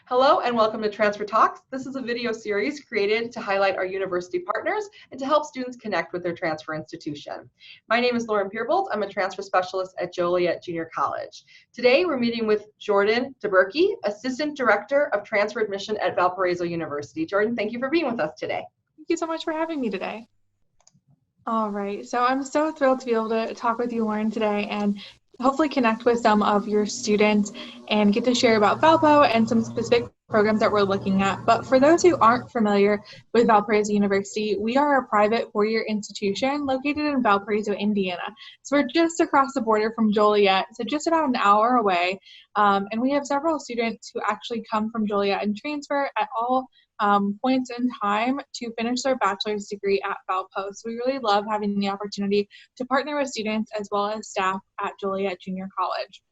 Hello and welcome to Transfer Talks. This is a video series created to highlight our university partners and to help students connect with their transfer institution. My name is Lauren Peerbolt. I'm a transfer specialist at Joliet Junior College. Today we're meeting with Jorden Dubberke, Assistant Director of Transfer Admission at Valparaiso University. Jorden, thank you for being with us today. Thank you so much for having me today. All right, so I'm so thrilled to be able to talk with you, Lauren, today and hopefully connect with some of your students and get to share about Valpo and some specific programs that we're looking at. But for those who aren't familiar with Valparaiso University, we are a private four-year institution located in Valparaiso, Indiana. So we're just across the border from Joliet, so just about an hour away. And we have several students who actually come from Joliet and transfer at all points in time to finish their bachelor's degree at Valpo. So we really love having the opportunity to partner with students as well as staff at Joliet Junior College.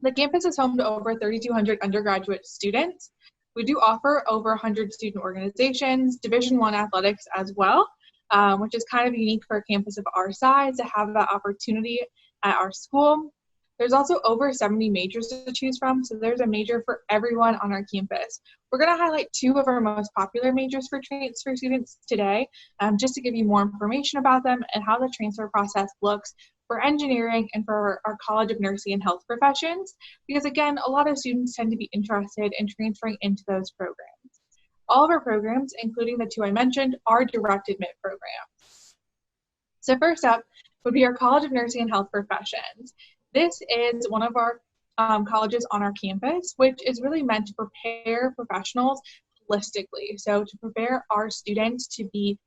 The campus is home to over 3,200 undergraduate students. We do offer over 100 student organizations, Division I athletics as well, which is kind of unique for a campus of our size to have that opportunity at our school. There's also over 70 majors to choose from, so there's a major for everyone on our campus. We're going to highlight two of our most popular majors for transfer students today, just to give you more information about them and how the transfer process looks for engineering and for our College of Nursing and Health Professions, because again, a lot of students tend to be interested in transferring into those programs. All of our programs, including the two I mentioned, are direct admit programs. So first up would be our College of Nursing and Health Professions. This is one of our colleges on our campus, which is really meant to prepare professionals holistically. So to prepare our students to be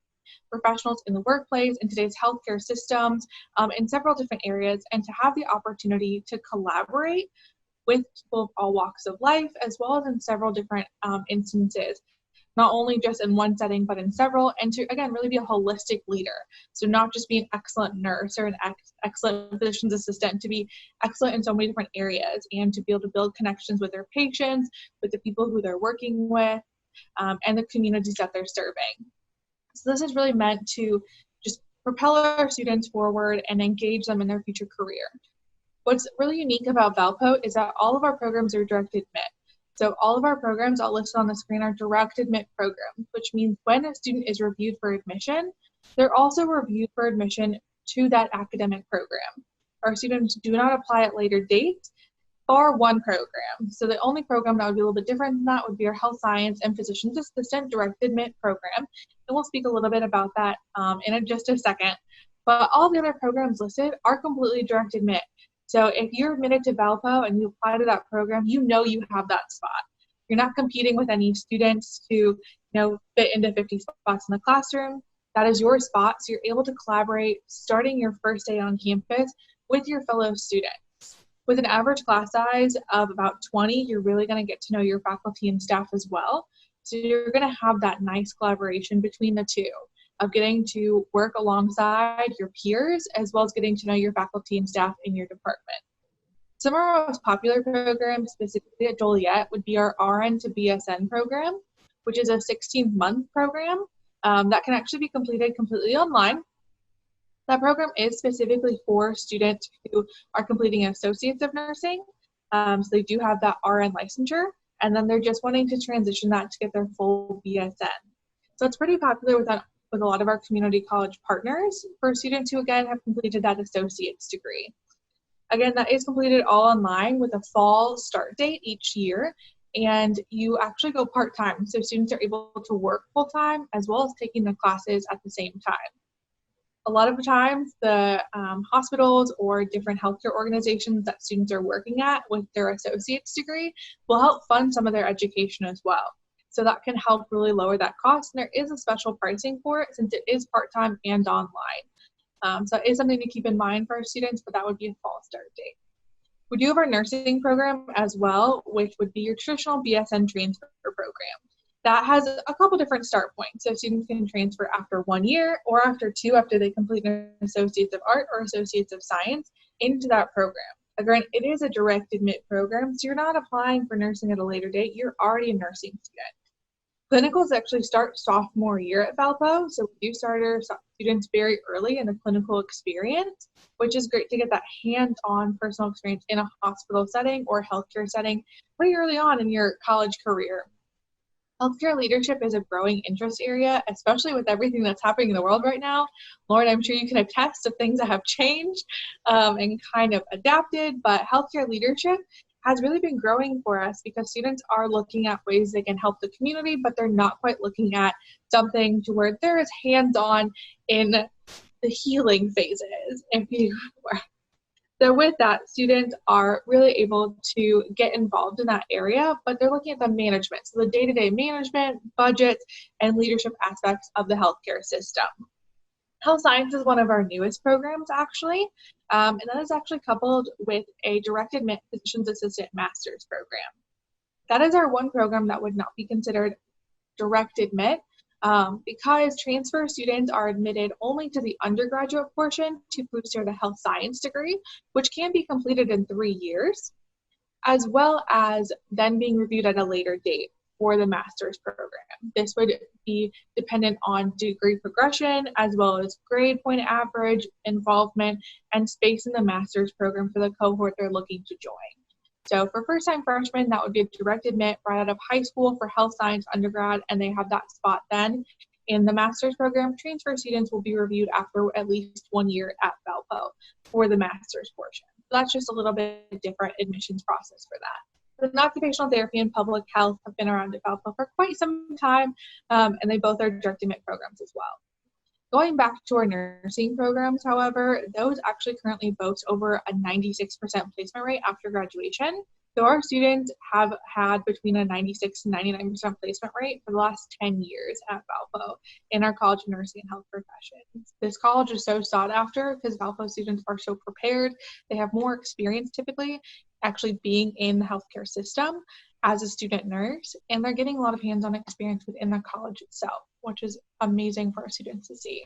professionals in the workplace, in today's healthcare systems, in several different areas, and to have the opportunity to collaborate with people of all walks of life, as well as in several different instances. Not only just in one setting, but in several, and to, again, really be a holistic leader. So not just be an excellent nurse or an excellent physician's assistant, to be excellent in so many different areas and to be able to build connections with their patients, with the people who they're working with, and the communities that they're serving. So this is really meant to just propel our students forward and engage them in their future career. What's really unique about Valpo is that all of our programs are direct admit. So all of our programs, I'll list on the screen, are direct admit programs, which means when a student is reviewed for admission, they're also reviewed for admission to that academic program. Our students do not apply at later dates for one program. So the only program that would be a little bit different than that would be our Health Science and Physician's Assistant direct admit program. And we'll speak a little bit about that in just a second. But all the other programs listed are completely direct admit. So if you're admitted to Valpo and you apply to that program, you know you have that spot. You're not competing with any students to fit into 50 spots in the classroom. That is your spot, so you're able to collaborate starting your first day on campus with your fellow students. With an average class size of about 20, you're really going to get to know your faculty and staff as well. So you're going to have that nice collaboration between the two, of getting to work alongside your peers, as well as getting to know your faculty and staff in your department. Some of our most popular programs, specifically at Joliet, would be our RN to Bsn program, which is a 16-month program that can actually be completed completely online. That program is specifically for students who are completing Associates of Nursing. So they do have that RN licensure, and then they're just wanting to transition that to get their full BSN. So it's pretty popular with a lot of our community college partners for students who, again, have completed that associate's degree. Again, that is completed all online with a fall start date each year, and you actually go part-time, so students are able to work full-time as well as taking the classes at the same time. A lot of the times, the hospitals or different healthcare organizations that students are working at with their associate's degree will help fund some of their education as well. So that can help really lower that cost. And there is a special pricing for it since it is part-time and online. So it is something to keep in mind for our students, but that would be a fall start date. We do have our nursing program as well, which would be your traditional BSN transfer program. That has a couple different start points. So students can transfer after 1 year or after 2 after they complete an Associates of Art or Associates of Science into that program. Again, it is a direct admit program, so you're not applying for nursing at a later date. You're already a nursing student. Clinicals actually start sophomore year at Valpo, so we do start our students very early in the clinical experience, which is great to get that hands-on personal experience in a hospital setting or healthcare setting pretty early on in your college career. Healthcare leadership is a growing interest area, especially with everything that's happening in the world right now. Lauren, I'm sure you can attest to things that have changed and kind of adapted, but healthcare leadership has really been growing for us because students are looking at ways they can help the community, but they're not quite looking at something to where they're as hands-on in the healing phases, if you were. So with that, students are really able to get involved in that area, but they're looking at the management, so the day-to-day management, budgets, and leadership aspects of the healthcare system. Health science is one of our newest programs, actually, and that is actually coupled with a direct admit physician's assistant master's program. That is our one program that would not be considered direct admit, because transfer students are admitted only to the undergraduate portion to pursue the health science degree, which can be completed in 3 years, as well as then being reviewed at a later date for the master's program. This would be dependent on degree progression, as well as grade point average, involvement, and space in the master's program for the cohort they're looking to join. So for first-time freshmen, that would be a direct admit right out of high school for health science undergrad, and they have that spot then. In the master's program, transfer students will be reviewed after at least 1 year at Valpo for the master's portion. So that's just a little bit different admissions process for that. But occupational therapy and public health have been around at Valpo for quite some time, and they both are direct admit programs as well. Going back to our nursing programs, however, those actually currently boast over a 96% placement rate after graduation. So our students have had between a 96 and 99% placement rate for the last 10 years at Valpo in our College of Nursing and Health Professions. This college is so sought after because Valpo students are so prepared. They have more experience typically actually being in the healthcare system as a student nurse, and they're getting a lot of hands-on experience within the college itself, which is amazing for our students to see.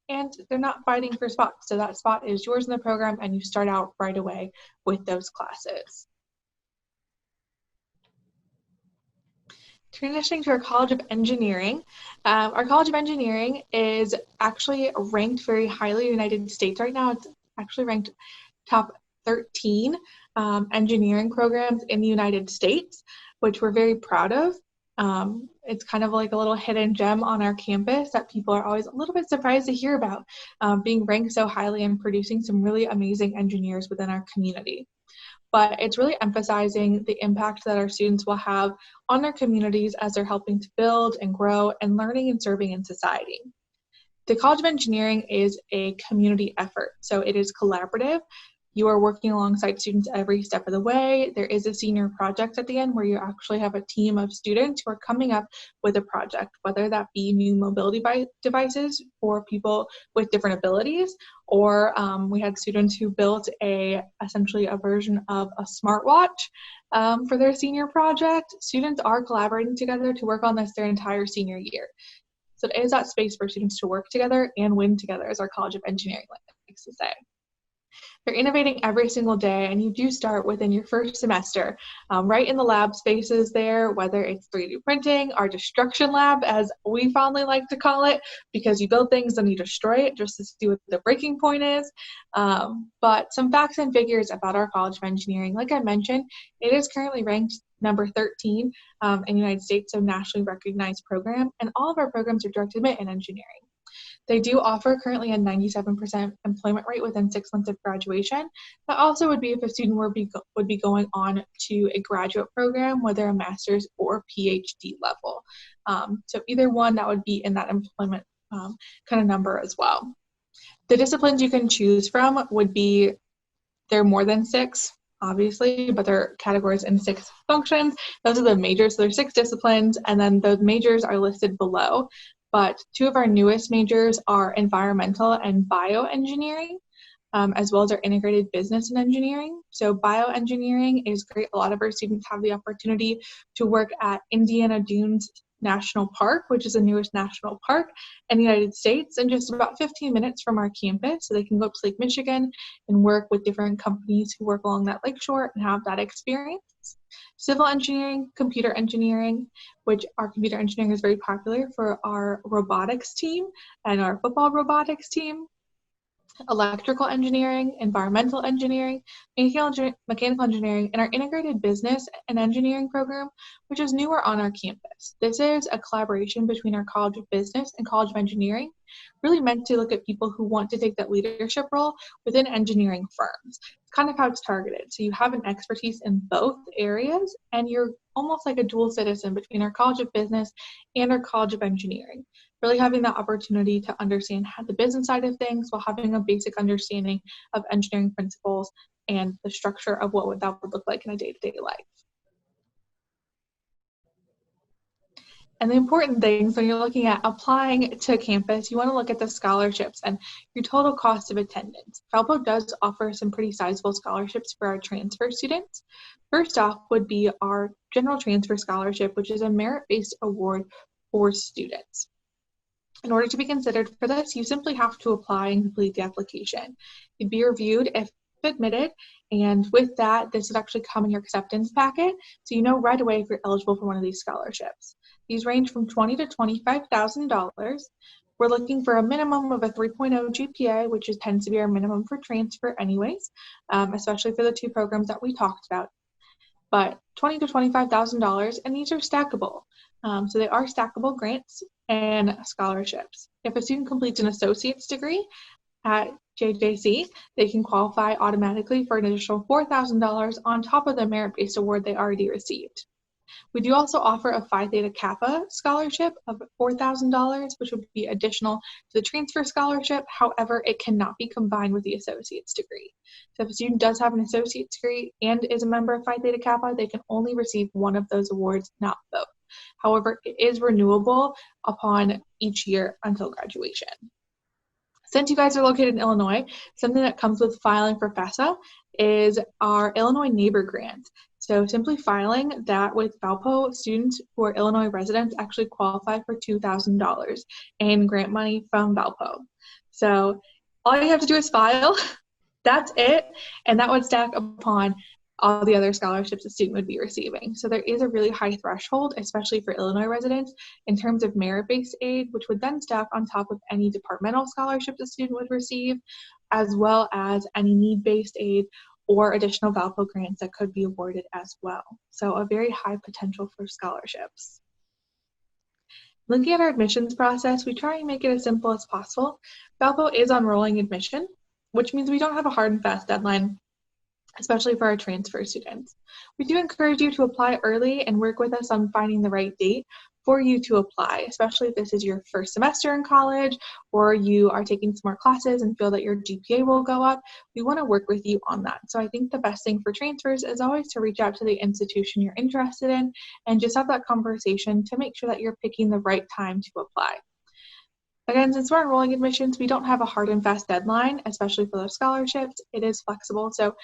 And they're not fighting for spots, so that spot is yours in the program, and you start out right away with those classes. Transitioning to our College of Engineering. Our College of Engineering is actually ranked very highly in the United States right now. It's actually ranked top 13 engineering programs in the United States, which we're very proud of. It's kind of like a little hidden gem on our campus that people are always a little bit surprised to hear about, being ranked so highly and producing some really amazing engineers within our community. But it's really emphasizing the impact that our students will have on their communities as they're helping to build and grow and learning and serving in society. The College of Engineering is a community effort, so it is collaborative. You are working alongside students every step of the way. There is a senior project at the end where you actually have a team of students who are coming up with a project, whether that be new mobility devices for people with different abilities, or we had students who built essentially a version of a smartwatch for their senior project. Students are collaborating together to work on this their entire senior year. So it is that space for students to work together and win together, as our College of Engineering likes to say. They're innovating every single day, and you do start within your first semester, right in the lab spaces there, whether it's 3D printing, our destruction lab, as we fondly like to call it, because you build things and you destroy it just to see what the breaking point is. But some facts and figures about our College of Engineering. Like I mentioned, it is currently ranked number 13 in the United States, so nationally recognized program, and all of our programs are direct admit in engineering. They do offer currently a 97% employment rate within 6 months of graduation. That also would be if a student would be going on to a graduate program, whether a master's or PhD level. So either one, that would be in that employment kind of number as well. The disciplines you can choose from would be, they're more than 6, obviously, but they're categorized in 6 functions. Those are the majors, so there's 6 disciplines, and then those majors are listed below. But 2 of our newest majors are environmental and bioengineering, as well as our integrated business and engineering. So bioengineering is great. A lot of our students have the opportunity to work at Indiana Dunes National Park, which is the newest national park in the United States, and just about 15 minutes from our campus. So they can go up to Lake Michigan and work with different companies who work along that lakeshore and have that experience. students. Civil engineering, computer engineering, which our computer engineering is very popular for our robotics team and our football robotics team. Electrical engineering, environmental engineering, mechanical engineering, and our integrated business and engineering program, which is newer on our campus. This is a collaboration between our College of Business and College of Engineering, really meant to look at people who want to take that leadership role within engineering firms. It's kind of how it's targeted. So you have an expertise in both areas, and you're almost like a dual citizen between our College of Business and our College of Engineering. Really having that opportunity to understand the business side of things while having a basic understanding of engineering principles and the structure of what that would look like in a day-to-day life. And the important things when you're looking at applying to campus, you want to look at the scholarships and your total cost of attendance. Valpo does offer some pretty sizable scholarships for our transfer students. First off would be our General Transfer Scholarship, which is a merit-based award for students. In order to be considered for this, you simply have to apply and complete the application. You'd be reviewed if admitted, and with that, this would actually come in your acceptance packet, so you know right away if you're eligible for one of these scholarships. These range from $20,000 to $25,000. We're looking for a minimum of a 3.0 GPA, which tends to be our minimum for transfer anyways, especially for the two programs that we talked about. But $20,000 to $25,000, and these are stackable. So they are stackable grants and scholarships. If a student completes an associate's degree at JJC, they can qualify automatically for an additional $4,000 on top of the merit-based award they already received. We do also offer a Phi Theta Kappa scholarship of $4,000, which would be additional to the transfer scholarship. However, it cannot be combined with the associate's degree. So if a student does have an associate's degree and is a member of Phi Theta Kappa, they can only receive one of those awards, not both. However, it is renewable upon each year until graduation. Since you guys are located in Illinois, something that comes with filing for FAFSA is our Illinois Neighbor Grant. So simply filing that with Valpo, students who are Illinois residents actually qualify for $2,000 in grant money from Valpo. So all you have to do is file, that's it, and that would stack upon all the other scholarships a student would be receiving. So there is a really high threshold, especially for Illinois residents, in terms of merit-based aid, which would then stack on top of any departmental scholarships a student would receive, as well as any need-based aid or additional Valpo grants that could be awarded as well. So a very high potential for scholarships. Looking at our admissions process, we try and make it as simple as possible. Valpo is on rolling admission, which means we don't have a hard and fast deadline, especially for our transfer students. We do encourage you to apply early and work with us on finding the right date for you to apply, especially if this is your first semester in college or you are taking some more classes and feel that your GPA will go up. We want to work with you on that. So I think the best thing for transfers is always to reach out to the institution you're interested in and just have that conversation to make sure that you're picking the right time to apply. Again, since we're enrolling admissions, we don't have a hard and fast deadline, especially for those scholarships. It is flexible, so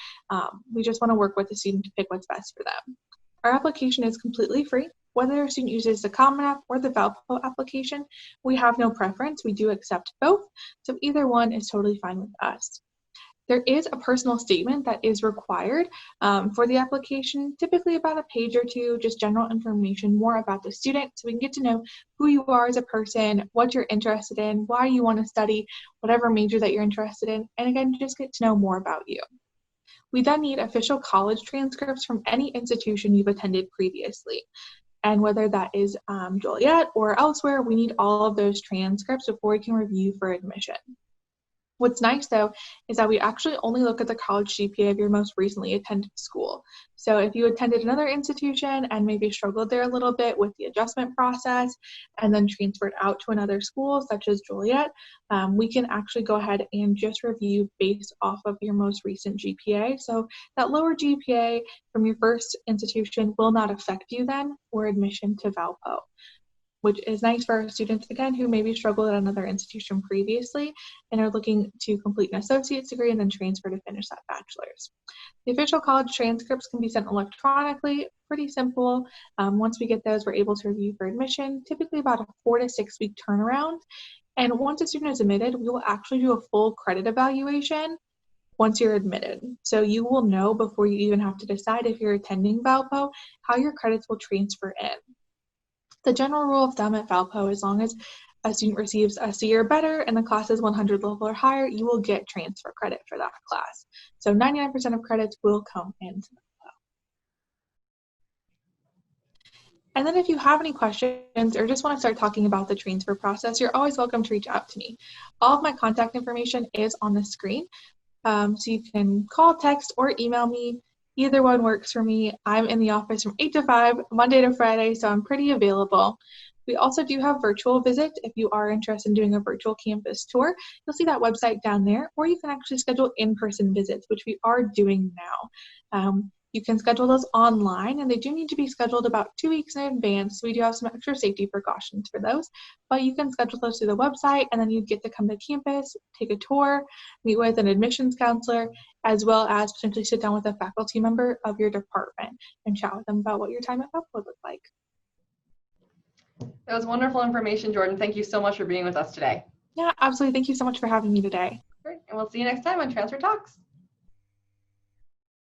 we just want to work with the student to pick what's best for them. Our application is completely free. Whether a student uses the Common App or the Valpo application, we have no preference. We do accept both, so either one is totally fine with us. There is a personal statement that is required for the application, typically about a page or two, just general information more about the student, so we can get to know who you are as a person, what you're interested in, why you want to study, whatever major that you're interested in, and again, just get to know more about you. We then need official college transcripts from any institution you've attended previously. And whether that is Joliet or elsewhere, we need all of those transcripts before we can review for admission. What's nice, though, is that we actually only look at the college GPA of your most recently attended school. So if you attended another institution and maybe struggled there a little bit with the adjustment process and then transferred out to another school, such as Joliet, we can actually go ahead and just review based off of your most recent GPA. So that lower GPA from your first institution will not affect you then for admission to Valpo, which is nice for our students, again, who maybe struggled at another institution previously and are looking to complete an associate's degree and then transfer to finish that bachelor's. The official college transcripts can be sent electronically, pretty simple. Once we get those, we're able to review for admission, typically about a 4 to 6 week turnaround. And once a student is admitted, we will actually do a full credit evaluation once you're admitted. So you will know before you even have to decide if you're attending Valpo how your credits will transfer in. The general rule of thumb at Valpo, as long as a student receives a C or better and the class is 100 level or higher, you will get transfer credit for that class. So 99% of credits will come into Valpo. And then if you have any questions or just want to start talking about the transfer process, you're always welcome to reach out to me. All of my contact information is on the screen. So you can call, text, or email me. Either one works for me. I'm in the office from 8 to 5, Monday to Friday, so I'm pretty available. We also do have virtual visit. If you are interested in doing a virtual campus tour, you'll see that website down there, or you can actually schedule in-person visits, which we are doing now. You can schedule those online, and they do need to be scheduled about 2 weeks in advance. So we do have some extra safety precautions for those, but you can schedule those through the website, and then you get to come to campus, take a tour, meet with an admissions counselor, as well as potentially sit down with a faculty member of your department and chat with them about what your time at Valpo would look like. That was wonderful information, Jorden. Thank you so much for being with us today. Yeah, absolutely. Thank you so much for having me today. Great. And we'll see you next time on Transfer Talks.